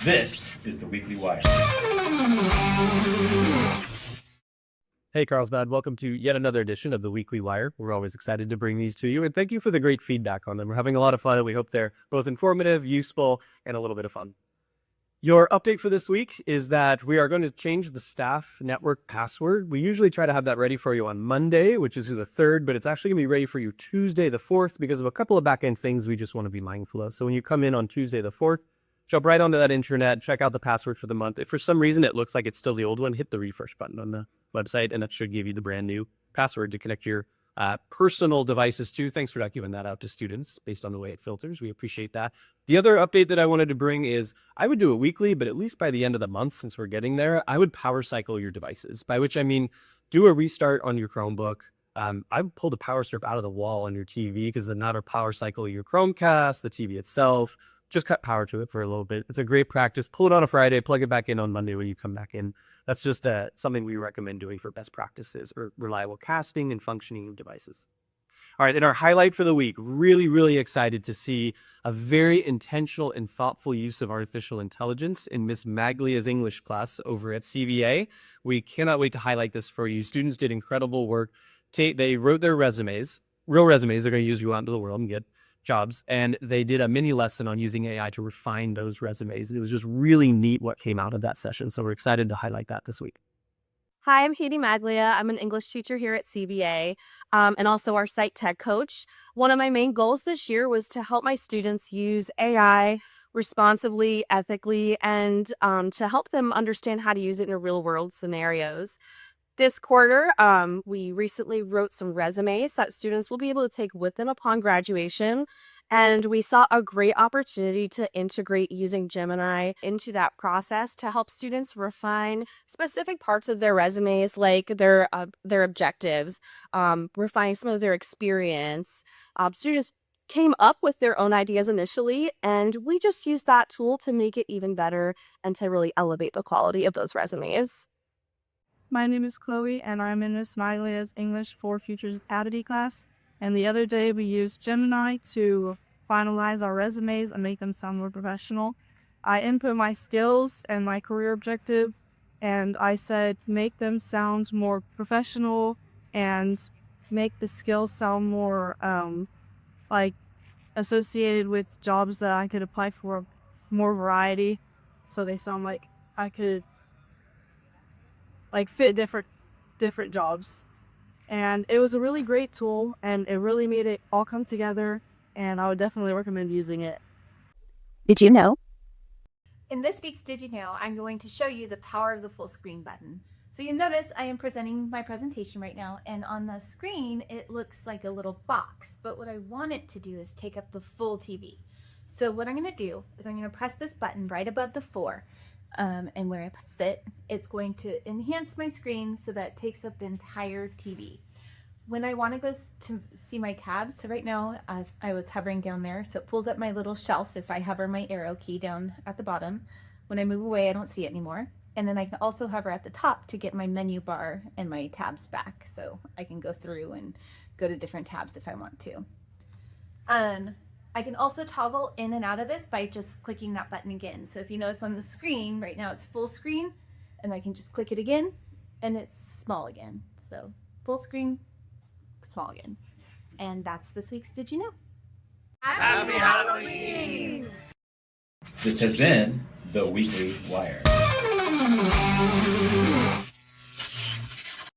This is the Weekly Wire. Hey, Carlsbad. Welcome to yet another edition of the Weekly Wire. We're always excited to bring these to you, and thank you for the great feedback on them. We're having a lot of fun, and we hope they're both informative, useful, and a little bit of fun. Your update for this week is that we are going to change the staff network password. We usually try to have that ready for you on Monday, which is the 3rd, but it's actually going to be ready for you Tuesday the 4th because of a couple of back-end things we just want to be mindful of. So when you come in on Tuesday the 4th, jump right onto that intranet, check out the password for the month. If for some reason it looks like it's still the old one, hit the refresh button on the website, and that should give you the brand new password to connect your personal devices to. Thanks for not giving that out to students based on the way it filters. We appreciate that. The other update that I wanted to bring is I would do it weekly, but at least by the end of the month, since we're getting there, I would power cycle your devices, by which I mean do a restart on your Chromebook. I would pull the power strip out of the wall on your TV because then that'll power cycle your Chromecast, the TV itself. Just cut power to it for a little bit. It's a great practice. Pull it on a Friday, plug it back in on Monday when you come back in. That's just something we recommend doing for best practices or reliable casting and functioning of devices. All right, in our highlight for the week, really excited to see a very intentional and thoughtful use of artificial intelligence in Miss Maglia's English class over at CVA. We cannot wait to highlight this for you. Students did incredible work. They wrote their resumes, real resumes they're going to use you out into the world and get jobs, and they did a mini lesson on using AI to refine those resumes. And it was just really neat what came out of that session. So we're excited to highlight that this week. Hi, I'm Katie Maglia. I'm an English teacher here at CVA and also our site tech coach. One of my main goals this year was to help my students use AI responsibly, ethically, and to help them understand how to use it in real world scenarios. This quarter, we recently wrote some resumes that students will be able to take with them upon graduation. And we saw a great opportunity to integrate using Gemini into that process to help students refine specific parts of their resumes, like their objectives, refining some of their experience. Students came up with their own ideas initially, and we just used that tool to make it even better and to really elevate the quality of those resumes. My name is Chloe, and I'm in Miss Maglia's English for Futures Academy class. And the other day, we used Gemini to finalize our resumes and make them sound more professional. I input my skills and my career objective, and I said, make them sound more professional and make the skills sound more associated with jobs that I could apply for, more variety. So they sound like I could fit different jobs. And it was a really great tool, and it really made it all come together, and I would definitely recommend using it. Did you know? In this week's Did You Know, I'm going to show you the power of the full screen button. So you notice I am presenting my presentation right now, and on the screen it looks like a little box, but what I want it to do is take up the full TV. So what I'm going to do is I'm going to press this button right above the 4. And where I press it, it's going to enhance my screen so that it takes up the entire TV. When I want to go to see my tabs, so right now I was hovering down there, so it pulls up my little shelf if I hover my arrow key down at the bottom. When I move away, I don't see it anymore. And then I can also hover at the top to get my menu bar and my tabs back, so I can go through and go to different tabs if I want to. I can also toggle in and out of this by just clicking that button again. So if you notice on the screen, right now it's full screen, and I can just click it again, and it's small again. So full screen, small again. And that's this week's Did You Know? Happy Halloween! This has been the Weekly Wire.